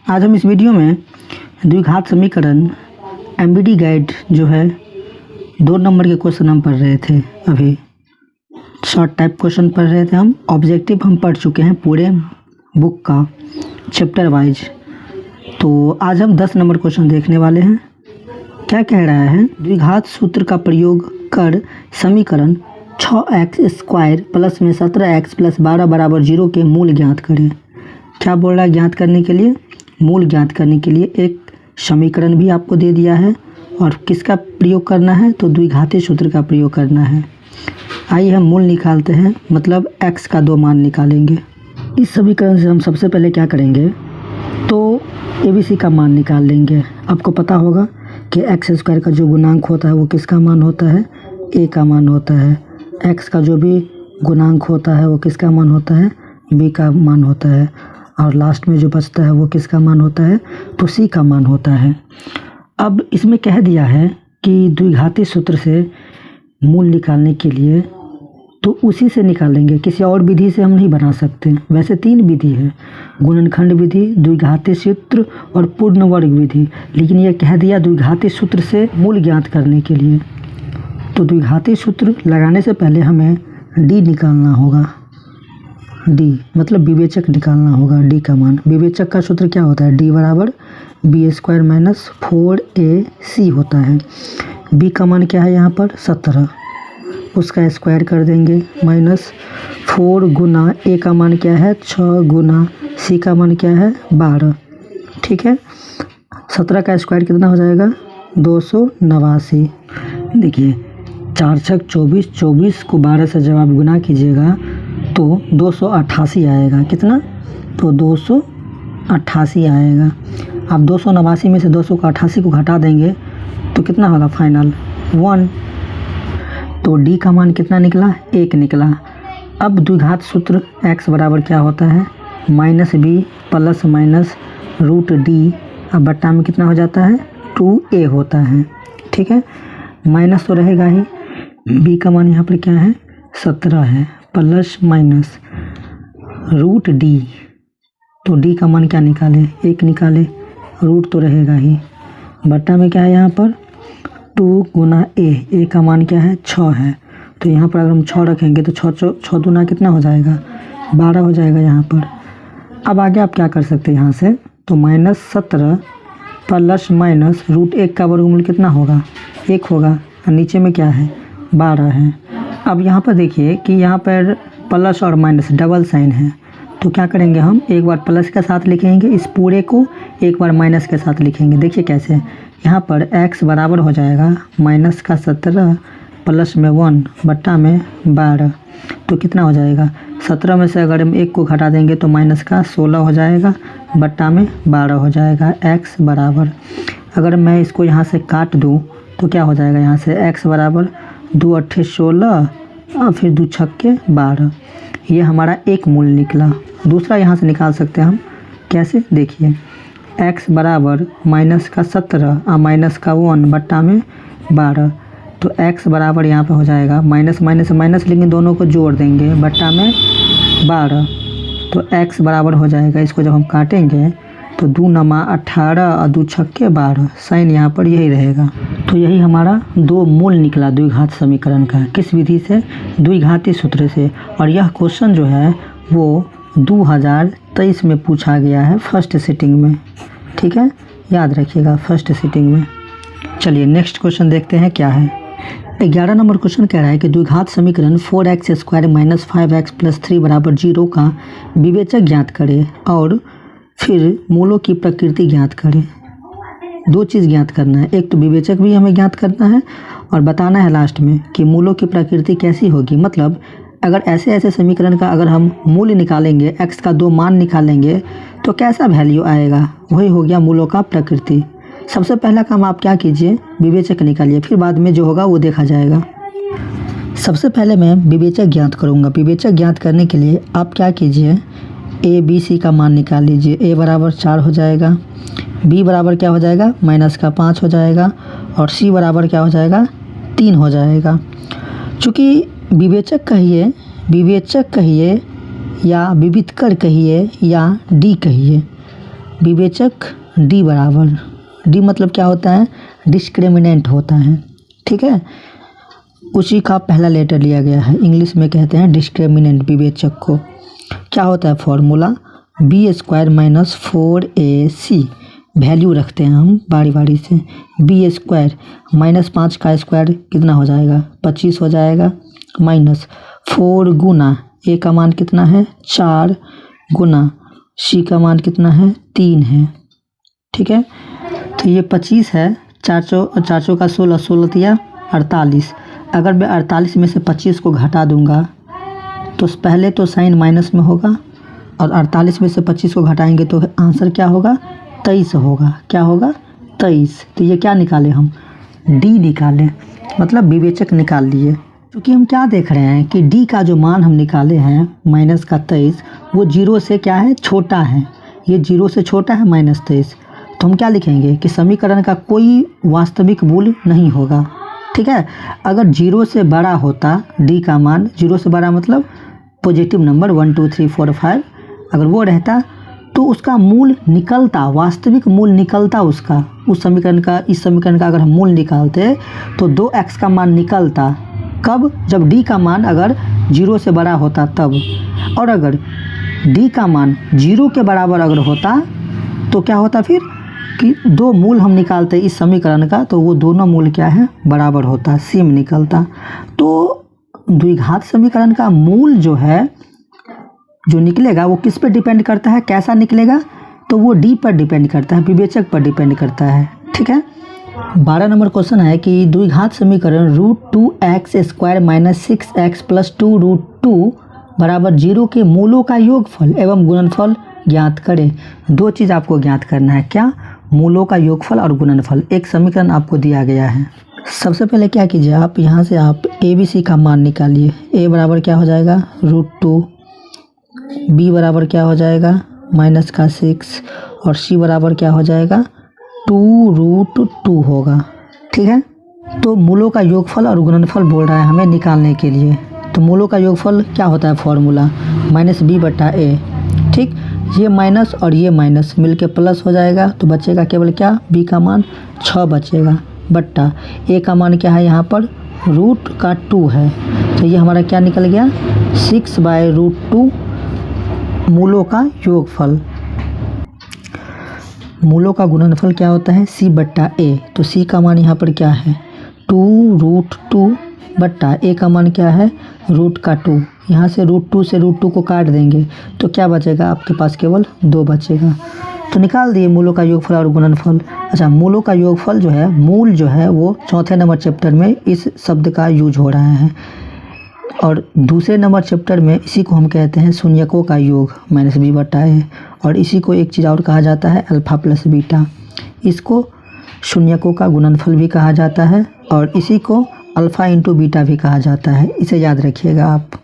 आज हम इस वीडियो में द्विघात समीकरण एमबीडी गाइड जो है 2 नंबर के क्वेश्चन हम पढ़ रहे थे। अभी शॉर्ट टाइप क्वेश्चन पढ़ रहे थे हम। ऑब्जेक्टिव हम पढ़ चुके हैं पूरे बुक का चैप्टर वाइज। तो आज हम 10 नंबर क्वेश्चन देखने वाले हैं। क्या कह रहा है, द्विघात सूत्र का प्रयोग कर समीकरण 6x² प्लस में 17x प्लस 12 बराबर 0 के मूल ज्ञात करें। क्या बोल रहा है? ज्ञात करने के लिए, मूल ज्ञात करने के लिए एक समीकरण भी आपको दे दिया है और किसका प्रयोग करना है, तो द्विघाती सूत्र का प्रयोग करना है। आइए हम मूल निकालते हैं, मतलब x का 2 मान निकालेंगे। इस समीकरण से हम सबसे पहले क्या करेंगे, तो ABC का मान निकाल लेंगे। आपको पता होगा कि x² का जो गुणांक होता है वो किसका मान होता है, a का मान होता है। x का जो भी गुणांक होता है वो किसका मान होता है, b का मान होता है। और लास्ट में जो बचता है वो किसका मान होता है, तो c का मान होता है। अब इसमें कह दिया है कि द्विघाती सूत्र से मूल निकालने के लिए तो उसी से निकालेंगे, किसी और विधि से हम नहीं बना सकते। वैसे 3 विधि है, गुणनखंड विधि, द्विघाती सूत्र और पूर्ण वर्ग विधि, लेकिन ये कह दिया द्विघाती सूत्र से मूल ज्ञात करने के लिए। तो द्विघाती सूत्र लगाने से पहले हमें d निकालना होगा। d मतलब विवेचक निकालना होगा, d का मान। विवेचक का सूत्र क्या होता है, d बराबर b² माइनस 4ac होता है। b का मान क्या है यहाँ पर 17, उसका स्क्वायर कर देंगे, माइनस 4 गुना a का मान क्या है 6 गुना c का मान क्या है 12। ठीक है, 17 का स्क्वायर कितना हो जाएगा 289। देखिए 4 छक 24, 24 को 12 से जब आप गुना कीजिएगा तो 288 आएगा। कितना, तो 288 आएगा। आप 289 में से 288 को घटा देंगे तो कितना होगा फाइनल 1। तो d का मान कितना निकला, 1 निकला। अब द्विघात सूत्र x बराबर क्या होता है, -b प्लस माइनस √d, अब बट्टा में कितना हो जाता है 2a होता है। ठीक है, माइनस तो रहेगा ही। b का मान यहाँ पर क्या है 17 है, प्लस माइनस √d, तो d का मान क्या निकाले 1 निकाले, रूट तो रहेगा ही। बट्टा में क्या है यहाँ पर 2 गुना a का मान क्या है 6 है, तो यहाँ पर अगर हम 6 रखेंगे तो 6 दूना कितना हो जाएगा 12 हो जाएगा यहाँ पर। अब आगे आप क्या कर सकते हैं यहाँ से, तो -17 प्लस माइनस √1 का वर्गमूल कितना होगा 1 होगा, और नीचे में क्या है 12 है। अब यहाँ पर देखिए कि यहाँ पर प्लस और माइनस डबल साइन है, तो क्या करेंगे हम, एक बार प्लस के साथ लिखेंगे इस पूरे को, एक बार माइनस के साथ लिखेंगे। देखिए कैसे, यहाँ पर x बराबर हो जाएगा माइनस का 17 प्लस में 1 बट्टा में 12, तो कितना हो जाएगा 17 में से अगर हम 1 को घटा देंगे तो माइनस का 16 हो जाएगा, बट्टा में 12 हो जाएगा। x बराबर, अगर मैं इसको यहाँ से काट दूँ तो क्या हो जाएगा, यहाँ से x बराबर 2 8 16 और फिर 2 6 12, ये हमारा एक मूल निकला। दूसरा यहाँ से निकाल सकते हैं हम, कैसे, देखिए x बराबर माइनस का 17 और माइनस का 1 बट्टा में 12, तो x बराबर यहाँ पे हो जाएगा माइनस माइनस माइनस, लेकिन दोनों को जोड़ देंगे बट्टा में 12, तो x बराबर हो जाएगा, इसको जब हम काटेंगे तो 2 नमा 18 और 2 6 12, साइन यहाँ पर यही रहेगा। तो यही हमारा 2 मूल निकला द्विघात समीकरण का। किस विधि से, द्विघाती सूत्र से। और यह क्वेश्चन जो है वो 2023 में पूछा गया है, फर्स्ट सिटिंग में। ठीक है, याद रखिएगा फर्स्ट सिटिंग में। चलिए नेक्स्ट क्वेश्चन देखते हैं क्या है। 11 नंबर क्वेश्चन कह रहा है कि द्विघात समीकरण 4x² माइनस 5x प्लस 3 बराबर 0 का विवेचक ज्ञात करें और फिर मूलों की प्रकृति ज्ञात करें। 2 चीज़ ज्ञात करना है, एक तो विवेचक भी हमें ज्ञात करना है और बताना है लास्ट में कि मूलों की प्रकृति कैसी होगी। मतलब अगर ऐसे समीकरण का अगर हम मूल्य निकालेंगे, x का 2 मान निकालेंगे तो कैसा वैल्यू आएगा, वही हो गया मूलों का प्रकृति। सबसे पहला काम आप क्या कीजिए, विवेचक निकालिए, फिर बाद में जो होगा वो देखा जाएगा। सबसे पहले मैं विवेचक ज्ञात करूँगा। विवेचक ज्ञात करने के लिए आप क्या कीजिए, a b c का मान निकाल लीजिए। a बराबर 4 हो जाएगा, b बराबर क्या हो जाएगा माइनस का 5 हो जाएगा, और c बराबर क्या हो जाएगा 3 हो जाएगा। चूँकि विवेचक कहिए या विविधकर कहिए या d कहिए, विवेचक डी बराबर, डी मतलब क्या होता है, डिस्क्रिमिनेंट होता है, ठीक है, उसी का पहला लेटर लिया गया है, इंग्लिश में कहते हैं डिस्क्रिमिनेंट विवेचक को। क्या होता है formula, B square minus 4ac, value रखते हैं हम बारी बारी से, बी स्क्वायर माइनस 5 का स्क्वायर कितना हो जाएगा, 25 हो जाएगा, माइनस 4 गुना ए का मान कितना है 4 गुना सी का मान कितना है 3 है, ठीक है। तो ये 25 है, 400 का 16, 16 दिया 48। अगर मैं 48 में से 25 को घटा दूंगा तो पहले तो साइन माइनस में होगा, और 48 में से 25 को घटाएंगे तो आंसर क्या होगा, 23 होगा। क्या होगा, 23। तो ये क्या निकाले हम, डी निकाले, मतलब विवेचक निकाल लिए। क्योंकि हम क्या देख रहे हैं कि डी का जो मान हम निकाले हैं माइनस का 23, वो 0 से क्या है, छोटा है, ये 0 से छोटा है माइनस 23। तो हम क्या लिखेंगे कि समीकरण का कोई वास्तविक मूल्य नहीं होगा, ठीक है। अगर 0 से बड़ा होता डी का मान, 0 से बड़ा मतलब पॉजिटिव नंबर 1 2 3 4 5, अगर वो रहता तो उसका मूल निकलता, वास्तविक मूल निकलता उसका, उस समीकरण का, इस समीकरण का अगर हम मूल निकालते तो 2x का मान निकलता। कब, जब डी का मान अगर 0 से बड़ा होता तब। और अगर डी का मान 0 के बराबर अगर होता तो क्या होता फिर कि दो मूल हम निकालते इस समीकरण का, तो वो दोनों मूल क्या है, बराबर होता, सेम निकलता। तो द्विघात समीकरण का मूल जो है, जो निकलेगा वो किस पे डिपेंड करता है, कैसा निकलेगा, तो वो डी पर डिपेंड करता है, विवेचक पर डिपेंड करता है, ठीक है। 12 नंबर क्वेश्चन है कि द्विघात समीकरण √2x² माइनस 6x प्लस 2√2 बराबर 0 के मूलों का योगफल एवं गुणनफल ज्ञात करें। दो चीज़ आपको ज्ञात करना है, क्या, मूलों का योगफल और गुणनफल। एक समीकरण आपको दिया गया है, सबसे पहले क्या कीजिए, आप यहाँ से आप ABC का मान निकालिए। A बराबर क्या हो जाएगा, √2, B बराबर क्या हो जाएगा, माइनस का 6, और C बराबर क्या हो जाएगा, 2√2 होगा, ठीक है। तो मूलों का योगफल और गुणनफल बोल रहा है हमें निकालने के लिए। तो मूलों का योगफल क्या होता है फॉर्मूला, -B/A, ठीक। ये माइनस और ये माइनस मिलके प्लस हो जाएगा, तो बचेगा केवल क्या, B का मान 6 बचेगा, बट्टा A का मान क्या है, यहाँ पर √2 है, तो ये हमारा क्या निकल गया, 6/√2 मूलों का योगफल। मूलों का गुणनफल क्या होता है, C/A, तो C का मान यहाँ पर क्या है 2√2 बट्टा A का मान क्या है √2। यहाँ से √2 से √2 को काट देंगे तो क्या बचेगा, आपके पास केवल 2 बचेगा। तो निकाल दिए मूलों का योगफल और गुणनफल। अच्छा, मूलों का योगफल जो है, मूल जो है वो चौथे नंबर चैप्टर में इस शब्द का यूज हो रहा है, और दूसरे नंबर चैप्टर में इसी को हम कहते हैं शून्यकों का योग -B/A, और इसी को एक चीज़ और कहा जाता है अल्फ़ा प्लस बीटा। इसको शून्यकों का गुणनफल भी कहा जाता है, और इसी को अल्फ़ा इंटू बीटा भी कहा जाता है, इसे याद रखिएगा आप।